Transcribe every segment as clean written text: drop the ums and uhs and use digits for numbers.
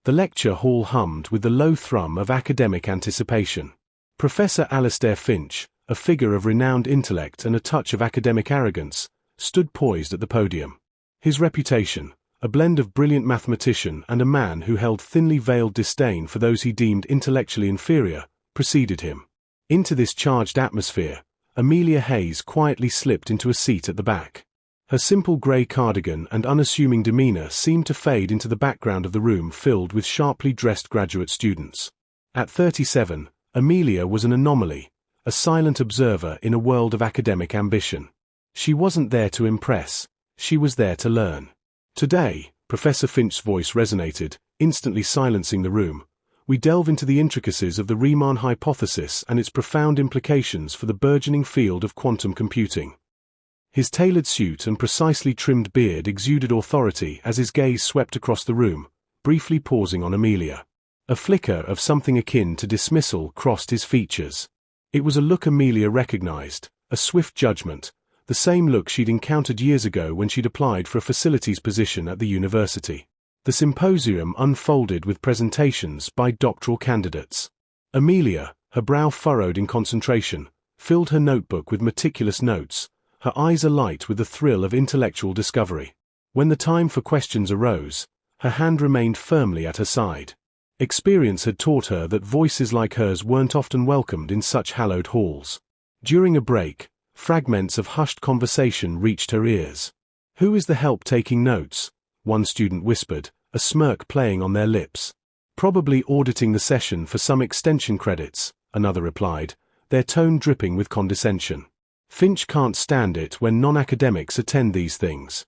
The lecture hall hummed with the low thrum of academic anticipation. Professor Alastair Finch, a figure of renowned intellect and a touch of academic arrogance, stood poised at the podium. His reputation, a blend of brilliant mathematician and a man who held thinly veiled disdain for those he deemed intellectually inferior, preceded him. Into this charged atmosphere, Amelia Hayes quietly slipped into a seat at the back. Her simple grey cardigan and unassuming demeanour seemed to fade into the background of the room filled with sharply dressed graduate students. At 37, Amelia was an anomaly, a silent observer in a world of academic ambition. She wasn't there to impress, she was there to learn. Today, Professor Finch's voice resonated, instantly silencing the room. We delve into the intricacies of the Riemann hypothesis and its profound implications for the burgeoning field of quantum computing. His tailored suit and precisely trimmed beard exuded authority as his gaze swept across the room, briefly pausing on Amelia. A flicker of something akin to dismissal crossed his features. It was a look Amelia recognized, a swift judgment, the same look she'd encountered years ago when she'd applied for a facilities position at the university. The symposium unfolded with presentations by doctoral candidates. Amelia, her brow furrowed in concentration, filled her notebook with meticulous notes, her eyes alight with the thrill of intellectual discovery. When the time for questions arose, her hand remained firmly at her side. Experience had taught her that voices like hers weren't often welcomed in such hallowed halls. During a break, fragments of hushed conversation reached her ears. "Who is the help taking notes?" one student whispered, a smirk playing on their lips. "Probably auditing the session for some extension credits," another replied, their tone dripping with condescension. "Finch can't stand it when non-academics attend these things."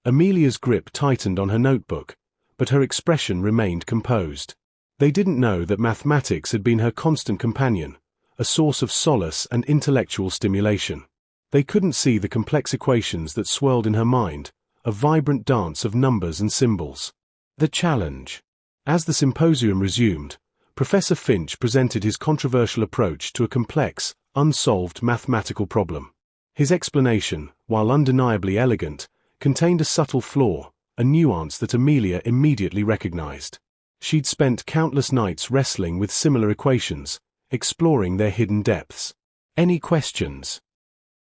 Amelia's grip tightened on her notebook, but her expression remained composed. They didn't know that mathematics had been her constant companion, a source of solace and intellectual stimulation. They couldn't see the complex equations that swirled in her mind, a vibrant dance of numbers and symbols. The challenge. As the symposium resumed, Professor Finch presented his controversial approach to a complex, unsolved mathematical problem. His explanation, while undeniably elegant, contained a subtle flaw, a nuance that Amelia immediately recognized. She'd spent countless nights wrestling with similar equations, exploring their hidden depths. "Any questions?"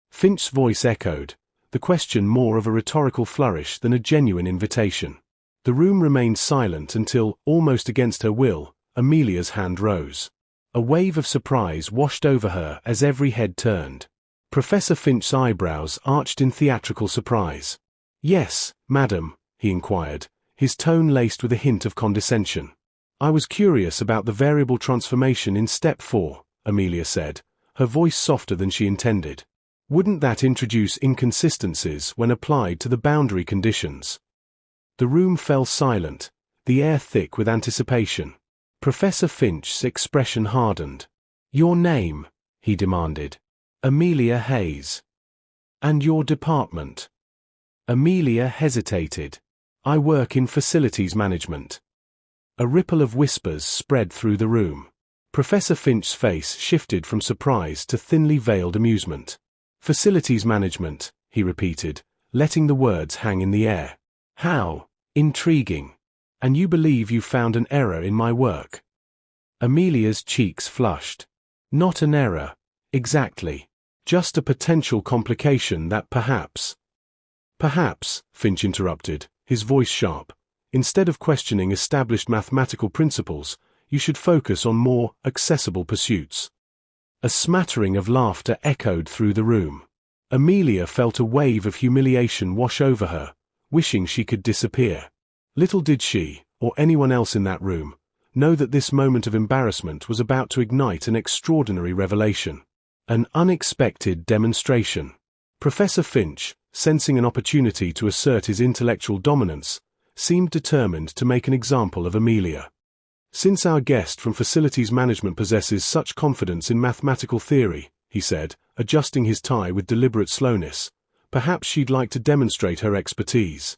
Finch's voice echoed, the question more of a rhetorical flourish than a genuine invitation. The room remained silent until, almost against her will, Amelia's hand rose. A wave of surprise washed over her as every head turned. Professor Finch's eyebrows arched in theatrical surprise. "Yes, madam," he inquired, his tone laced with a hint of condescension. "I was curious about the variable transformation in step 4, Amelia said, her voice softer than she intended. "Wouldn't that introduce inconsistencies when applied to the boundary conditions?" The room fell silent, the air thick with anticipation. Professor Finch's expression hardened. "Your name?" he demanded. "Amelia Hayes." "And your department?" Amelia hesitated. "I work in facilities management." A ripple of whispers spread through the room. Professor Finch's face shifted from surprise to thinly veiled amusement. "Facilities management," he repeated, letting the words hang in the air. "How intriguing. And you believe you found an error in my work?" Amelia's cheeks flushed. "Not an error, exactly. Just a potential complication that perhaps—" "Perhaps," Finch interrupted, his voice sharp, "instead of questioning established mathematical principles, you should focus on more accessible pursuits." A smattering of laughter echoed through the room. Amelia felt a wave of humiliation wash over her, wishing she could disappear. Little did she, or anyone else in that room, know that this moment of embarrassment was about to ignite an extraordinary revelation. An unexpected demonstration. Professor Finch, sensing an opportunity to assert his intellectual dominance, seemed determined to make an example of Amelia. "Since our guest from facilities management possesses such confidence in mathematical theory," he said, adjusting his tie with deliberate slowness, "perhaps she'd like to demonstrate her expertise."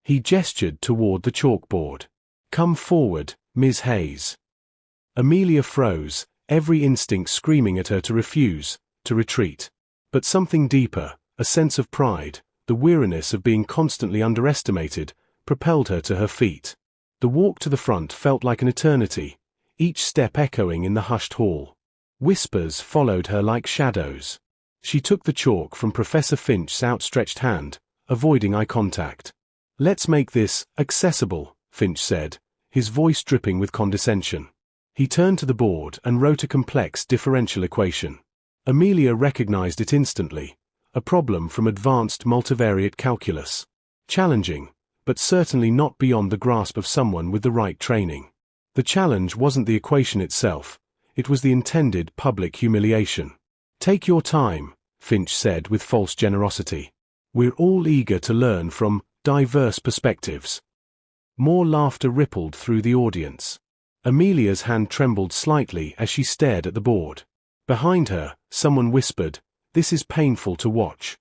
He gestured toward the chalkboard. "Come forward, Ms. Hayes." Amelia froze, every instinct screaming at her to refuse, to retreat. But something deeper, a sense of pride, the weariness of being constantly underestimated, propelled her to her feet. The walk to the front felt like an eternity, each step echoing in the hushed hall. Whispers followed her like shadows. She took the chalk from Professor Finch's outstretched hand, avoiding eye contact. "Let's make this accessible," Finch said, his voice dripping with condescension. He turned to the board and wrote a complex differential equation. Amelia recognized it instantly, a problem from advanced multivariate calculus. Challenging, but certainly not beyond the grasp of someone with the right training. The challenge wasn't the equation itself, it was the intended public humiliation. "Take your time," Finch said with false generosity. "We're all eager to learn from diverse perspectives." More laughter rippled through the audience. Amelia's hand trembled slightly as she stared at the board. Behind her, someone whispered, "This is painful to watch."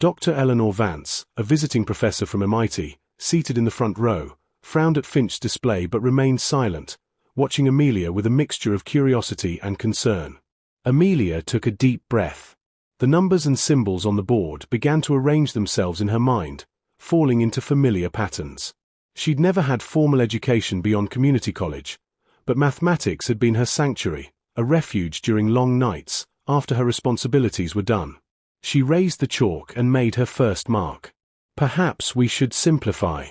Dr. Eleanor Vance, a visiting professor from MIT, seated in the front row, frowned at Finch's display but remained silent, watching Amelia with a mixture of curiosity and concern. Amelia took a deep breath. The numbers and symbols on the board began to arrange themselves in her mind, falling into familiar patterns. She'd never had formal education beyond community college, but mathematics had been her sanctuary, a refuge during long nights, after her responsibilities were done. She raised the chalk and made her first mark. "Perhaps we should simplify."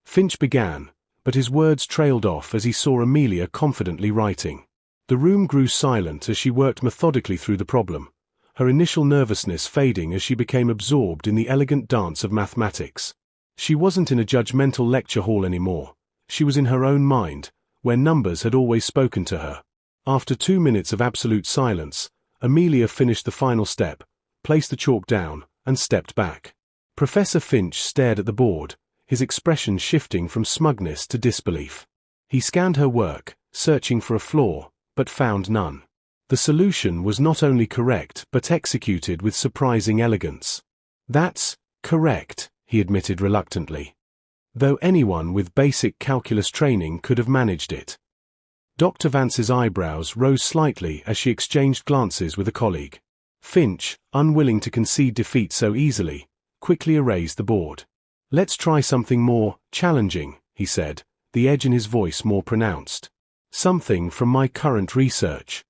Finch began, but his words trailed off as he saw Amelia confidently writing. The room grew silent as she worked methodically through the problem, her initial nervousness fading as she became absorbed in the elegant dance of mathematics. She wasn't in a judgmental lecture hall anymore. She was in her own mind, where numbers had always spoken to her. After 2 minutes of absolute silence, Amelia finished the final step, placed the chalk down, and stepped back. Professor Finch stared at the board, his expression shifting from smugness to disbelief. He scanned her work, searching for a flaw, but found none. The solution was not only correct but executed with surprising elegance. "That's correct," he admitted reluctantly. Though anyone with basic calculus training could have managed it. Dr. Vance's eyebrows rose slightly as she exchanged glances with a colleague. Finch, unwilling to concede defeat so easily, quickly erased the board. "Let's try something more challenging," he said, the edge in his voice more pronounced. "Something from my current research."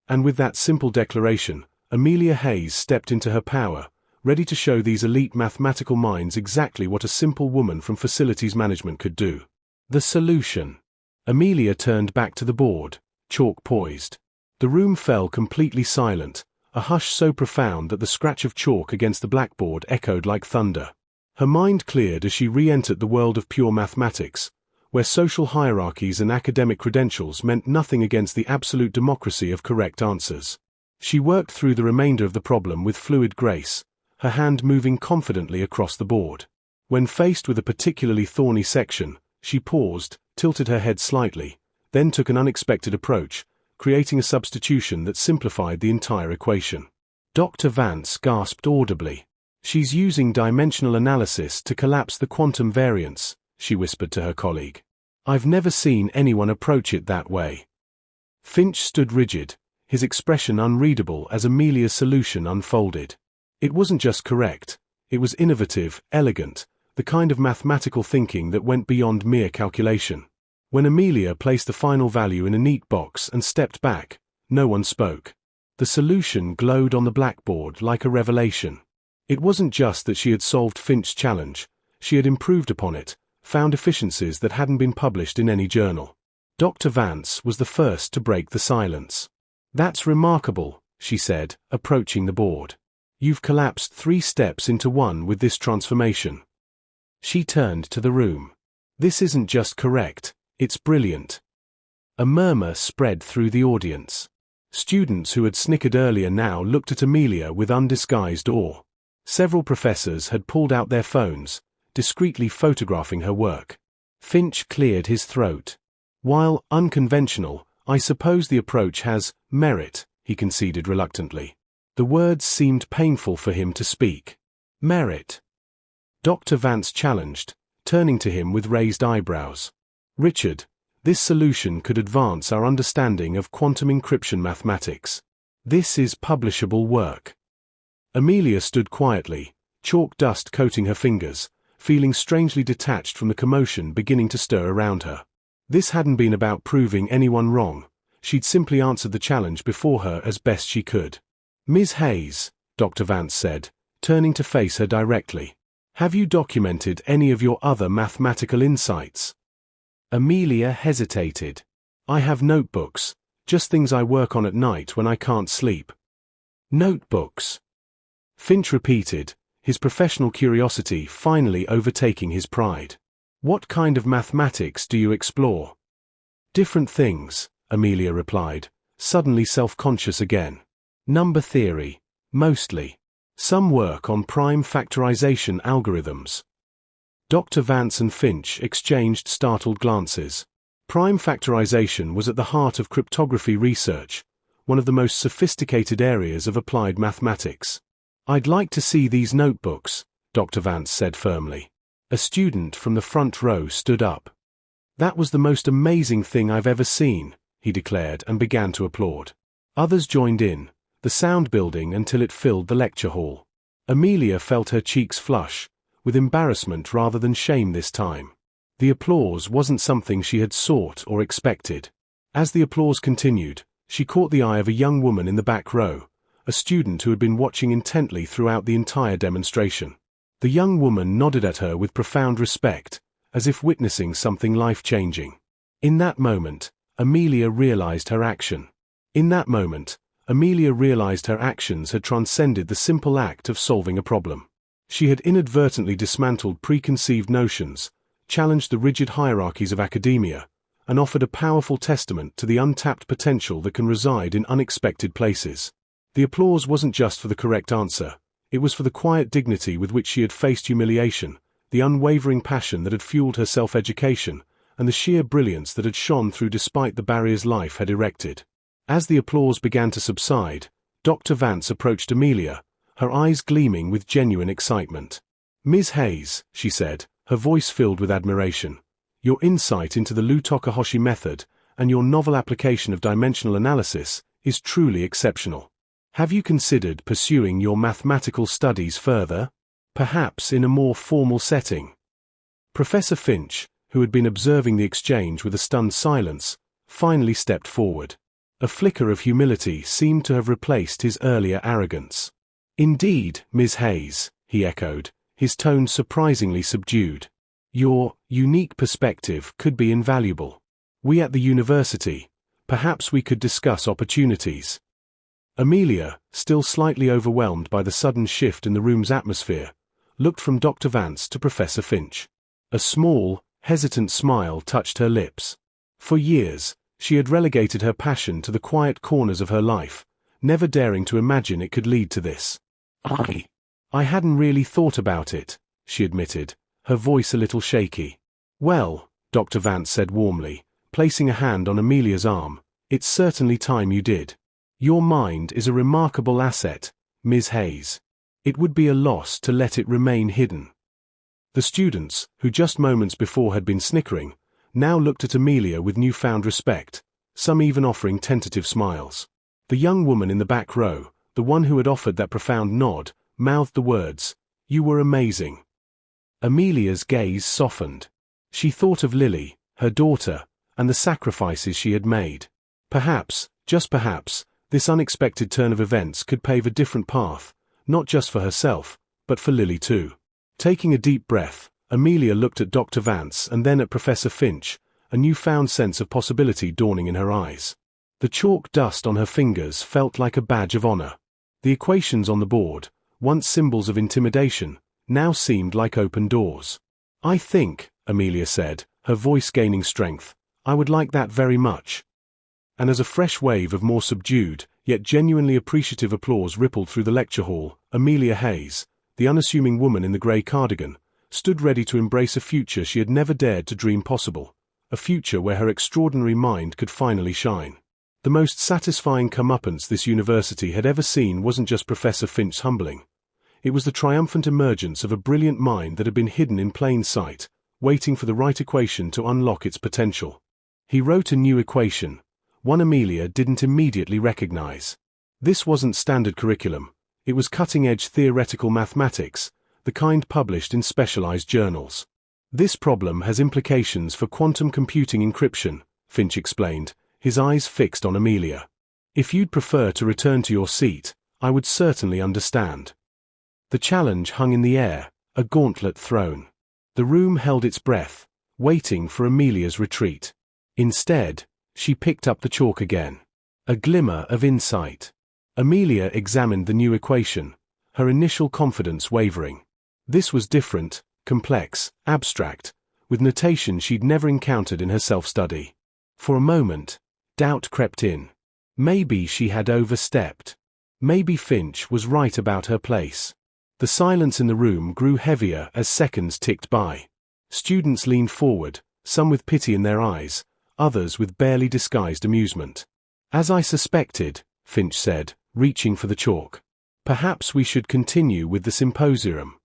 And with that simple declaration, Amelia Hayes stepped into her power, ready to show these elite mathematical minds exactly what a simple woman from facilities management could do. The solution. Amelia turned back to the board, chalk poised. The room fell completely silent, a hush so profound that the scratch of chalk against the blackboard echoed like thunder. Her mind cleared as she re-entered the world of pure mathematics, where social hierarchies and academic credentials meant nothing against the absolute democracy of correct answers. She worked through the remainder of the problem with fluid grace, her hand moving confidently across the board. When faced with a particularly thorny section, she paused, tilted her head slightly, then took an unexpected approach, creating a substitution that simplified the entire equation. Dr. Vance gasped audibly. "She's using dimensional analysis to collapse the quantum variance," she whispered to her colleague. "I've never seen anyone approach it that way." Finch stood rigid, his expression unreadable as Amelia's solution unfolded. It wasn't just correct, it was innovative, elegant, the kind of mathematical thinking that went beyond mere calculation. When Amelia placed the final value in a neat box and stepped back, no one spoke. The solution glowed on the blackboard like a revelation. It wasn't just that she had solved Finch's challenge, she had improved upon it, found efficiencies that hadn't been published in any journal. Dr. Vance was the first to break the silence. "That's remarkable," she said, approaching the board. "You've collapsed 3 steps into one with this transformation." She turned to the room. "This isn't just correct, it's brilliant." A murmur spread through the audience. Students who had snickered earlier now looked at Amelia with undisguised awe. Several professors had pulled out their phones, discreetly photographing her work. Finch cleared his throat. "While unconventional, I suppose the approach has merit," he conceded reluctantly. The words seemed painful for him to speak. "Merit?" Dr. Vance challenged, turning to him with raised eyebrows. "Richard, this solution could advance our understanding of quantum encryption mathematics. This is publishable work." Amelia stood quietly, chalk dust coating her fingers, feeling strangely detached from the commotion beginning to stir around her. This hadn't been about proving anyone wrong. She'd simply answered the challenge before her as best she could. "Ms. Hayes," Dr. Vance said, turning to face her directly, "have you documented any of your other mathematical insights?" Amelia hesitated. "I have notebooks, just things I work on at night when I can't sleep." "Notebooks?" Finch repeated, his professional curiosity finally overtaking his pride. "What kind of mathematics do you explore?" "Different things," Amelia replied, suddenly self-conscious again. "Number theory, mostly. Some work on prime factorization algorithms." Dr. Vance and Finch exchanged startled glances. Prime factorization was at the heart of cryptography research, one of the most sophisticated areas of applied mathematics. "I'd like to see these notebooks," Dr. Vance said firmly. A student from the front row stood up. "That was the most amazing thing I've ever seen," he declared and began to applaud. Others joined in, the sound building until it filled the lecture hall. Amelia felt her cheeks flush, with embarrassment rather than shame this time. The applause wasn't something she had sought or expected. As the applause continued, she caught the eye of a young woman in the back row, a student who had been watching intently throughout the entire demonstration. The young woman nodded at her with profound respect, as if witnessing something life-changing. In that moment, Amelia realized her action. In that moment, Amelia realized her actions had transcended the simple act of solving a problem. She had inadvertently dismantled preconceived notions, challenged the rigid hierarchies of academia, and offered a powerful testament to the untapped potential that can reside in unexpected places. The applause wasn't just for the correct answer, it was for the quiet dignity with which she had faced humiliation, the unwavering passion that had fueled her self-education, and the sheer brilliance that had shone through despite the barriers life had erected. As the applause began to subside, Dr. Vance approached Amelia, her eyes gleaming with genuine excitement. "Ms. Hayes," she said, her voice filled with admiration, "your insight into the Lu-Tokahoshi method and your novel application of dimensional analysis is truly exceptional. Have you considered pursuing your mathematical studies further, perhaps in a more formal setting?" Professor Finch, who had been observing the exchange with a stunned silence, finally stepped forward. A flicker of humility seemed to have replaced his earlier arrogance. "Indeed, Ms. Hayes," he echoed, his tone surprisingly subdued. "Your unique perspective could be invaluable. We at the university, perhaps we could discuss opportunities." Amelia, still slightly overwhelmed by the sudden shift in the room's atmosphere, looked from Dr. Vance to Professor Finch. A small, hesitant smile touched her lips. For years, she had relegated her passion to the quiet corners of her life, never daring to imagine it could lead to this. I hadn't really thought about it," she admitted, her voice a little shaky. "Well," Dr. Vance said warmly, placing a hand on Amelia's arm, "it's certainly time you did. Your mind is a remarkable asset, Ms. Hayes. It would be a loss to let it remain hidden." The students, who just moments before had been snickering, now looked at Amelia with newfound respect, some even offering tentative smiles. The young woman in the back row, the one who had offered that profound nod, mouthed the words, "You were amazing." Amelia's gaze softened. She thought of Lily, her daughter, and the sacrifices she had made. Perhaps, just perhaps, this unexpected turn of events could pave a different path, not just for herself, but for Lily too. Taking a deep breath, Amelia looked at Dr. Vance and then at Professor Finch, a newfound sense of possibility dawning in her eyes. The chalk dust on her fingers felt like a badge of honor. The equations on the board, once symbols of intimidation, now seemed like open doors. "I think," Amelia said, her voice gaining strength, "I would like that very much." And as a fresh wave of more subdued, yet genuinely appreciative applause rippled through the lecture hall, Amelia Hayes, the unassuming woman in the grey cardigan, stood ready to embrace a future she had never dared to dream possible, a future where her extraordinary mind could finally shine. The most satisfying comeuppance this university had ever seen wasn't just Professor Finch's humbling. It was the triumphant emergence of a brilliant mind that had been hidden in plain sight, waiting for the right equation to unlock its potential. He wrote a new equation, one Amelia didn't immediately recognize. This wasn't standard curriculum, it was cutting-edge theoretical mathematics, the kind published in specialized journals. This problem has implications for quantum computing encryption, Finch explained, his eyes fixed on Amelia. If you'd prefer to return to your seat, I would certainly understand. The challenge hung in the air, a gauntlet thrown. The room held its breath, waiting for Amelia's retreat. Instead, she picked up the chalk again. A glimmer of insight. Amelia examined the new equation, her initial confidence wavering. This was different, complex, abstract, with notation she'd never encountered in her self-study. For a moment, doubt crept in. Maybe she had overstepped. Maybe Finch was right about her place. The silence in the room grew heavier as seconds ticked by. Students leaned forward, some with pity in their eyes, others with barely disguised amusement. As I suspected, Finch said, reaching for the chalk. Perhaps we should continue with the symposium.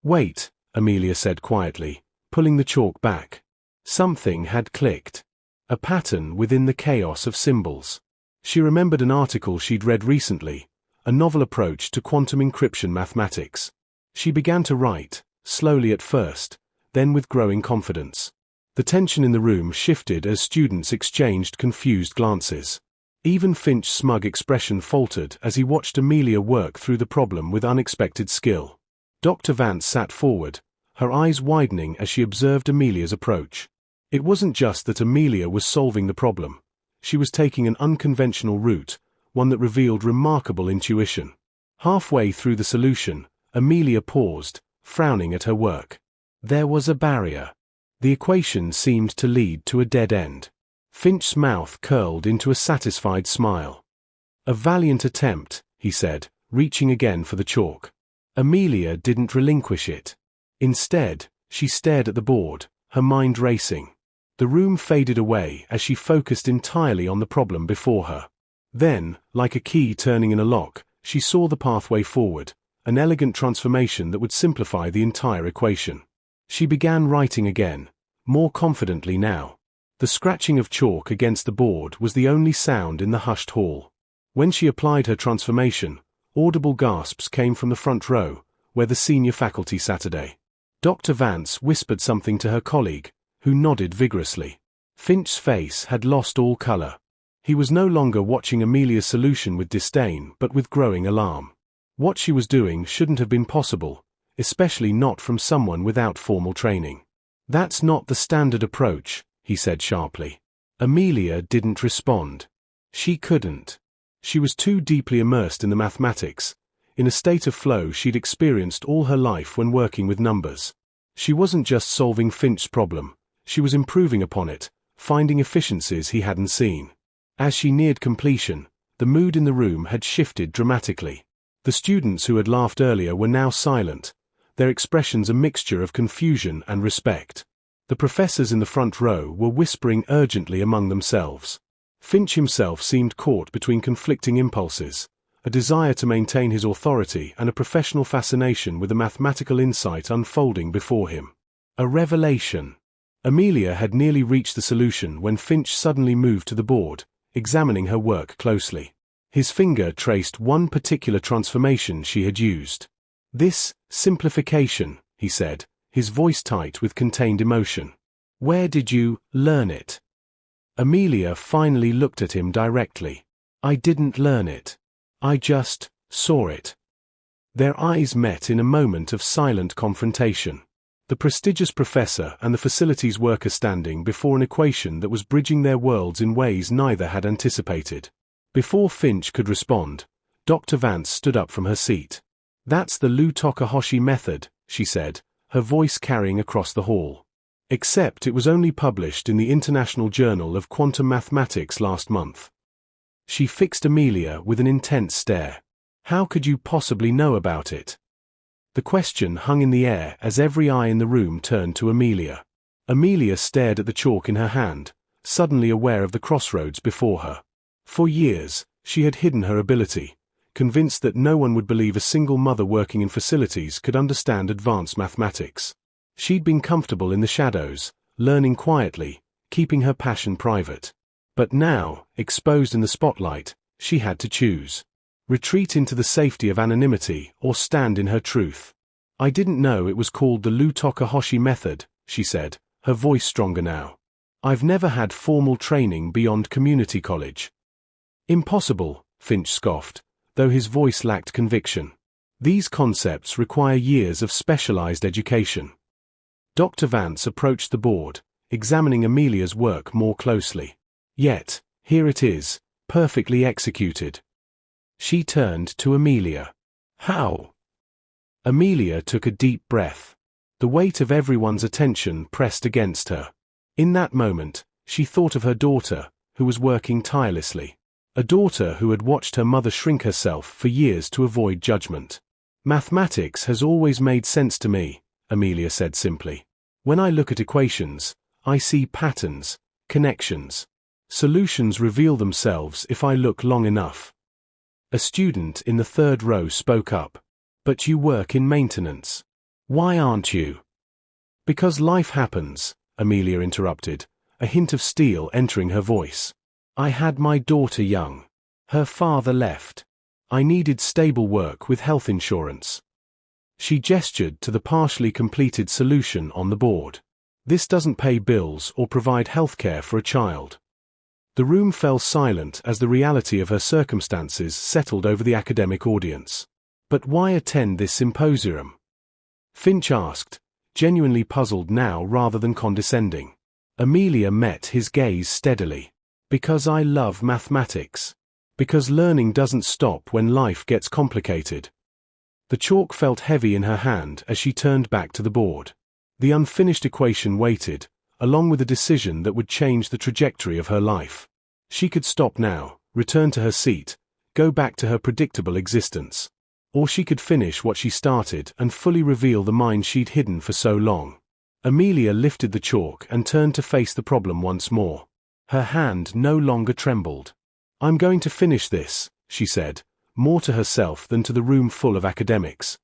Wait, Amelia said quietly, pulling the chalk back. Something had clicked. A pattern within the chaos of symbols. She remembered an article she'd read recently, a novel approach to quantum encryption mathematics. She began to write, slowly at first, then with growing confidence. The tension in the room shifted as students exchanged confused glances. Even Finch's smug expression faltered as he watched Amelia work through the problem with unexpected skill. Dr. Vance sat forward, her eyes widening as she observed Amelia's approach. It wasn't just that Amelia was solving the problem. She was taking an unconventional route, one that revealed remarkable intuition. Halfway through the solution, Amelia paused, frowning at her work. There was a barrier. The equation seemed to lead to a dead end. Finch's mouth curled into a satisfied smile. A valiant attempt, he said, reaching again for the chalk. Amelia didn't relinquish it. Instead, she stared at the board, her mind racing. The room faded away as she focused entirely on the problem before her. Then, like a key turning in a lock, she saw the pathway forward, an elegant transformation that would simplify the entire equation. She began writing again, more confidently now. The scratching of chalk against the board was the only sound in the hushed hall. When she applied her transformation, audible gasps came from the front row, where the senior faculty sat. Dr. Vance whispered something to her colleague, who nodded vigorously. Finch's face had lost all color. He was no longer watching Amelia's solution with disdain but with growing alarm. What she was doing shouldn't have been possible, especially not from someone without formal training. That's not the standard approach, he said sharply. Amelia didn't respond. She couldn't. She was too deeply immersed in the mathematics, in a state of flow she'd experienced all her life when working with numbers. She wasn't just solving Finch's problem, she was improving upon it, finding efficiencies he hadn't seen. As she neared completion, the mood in the room had shifted dramatically. The students who had laughed earlier were now silent, their expressions a mixture of confusion and respect. The professors in the front row were whispering urgently among themselves. Finch himself seemed caught between conflicting impulses, a desire to maintain his authority and a professional fascination with the mathematical insight unfolding before him. A revelation. Amelia had nearly reached the solution when Finch suddenly moved to the board, examining her work closely. His finger traced one particular transformation she had used. This simplification, he said, his voice tight with contained emotion. Where did you learn it? Amelia finally looked at him directly. I didn't learn it. I just saw it. Their eyes met in a moment of silent confrontation. The prestigious professor and the facilities worker standing before an equation that was bridging their worlds in ways neither had anticipated. Before Finch could respond, Dr. Vance stood up from her seat. That's the Lou Takahashi method, she said, her voice carrying across the hall. Except it was only published in the International Journal of Quantum Mathematics last month. She fixed Amelia with an intense stare. How could you possibly know about it? The question hung in the air as every eye in the room turned to Amelia. Amelia stared at the chalk in her hand, suddenly aware of the crossroads before her. For years, she had hidden her ability, convinced that no one would believe a single mother working in facilities could understand advanced mathematics. She'd been comfortable in the shadows, learning quietly, keeping her passion private. But now, exposed in the spotlight, she had to choose. Retreat into the safety of anonymity or stand in her truth. I didn't know it was called the Lu-Toka-Hoshi method, she said, her voice stronger now. I've never had formal training beyond community college. Impossible, Finch scoffed, though his voice lacked conviction. These concepts require years of specialized education. Dr. Vance approached the board, examining Amelia's work more closely. Yet, here it is, perfectly executed. She turned to Amelia. How? Amelia took a deep breath. The weight of everyone's attention pressed against her. In that moment, she thought of her daughter, who was working tirelessly. A daughter who had watched her mother shrink herself for years to avoid judgment. Mathematics has always made sense to me, Amelia said simply. When I look at equations, I see patterns, connections. Solutions reveal themselves if I look long enough. A student in the third row spoke up. But you work in maintenance. Why aren't you? Because life happens, Amelia interrupted, a hint of steel entering her voice. I had my daughter young. Her father left. I needed stable work with health insurance. She gestured to the partially completed solution on the board. This doesn't pay bills or provide health care for a child. The room fell silent as the reality of her circumstances settled over the academic audience. But why attend this symposium? Finch asked, genuinely puzzled now rather than condescending. Amelia met his gaze steadily. Because I love mathematics. Because learning doesn't stop when life gets complicated. The chalk felt heavy in her hand as she turned back to the board. The unfinished equation waited, along with a decision that would change the trajectory of her life. She could stop now, return to her seat, go back to her predictable existence. Or she could finish what she started and fully reveal the mind she'd hidden for so long. Amelia lifted the chalk and turned to face the problem once more. Her hand no longer trembled. I'm going to finish this, she said, more to herself than to the room full of academics.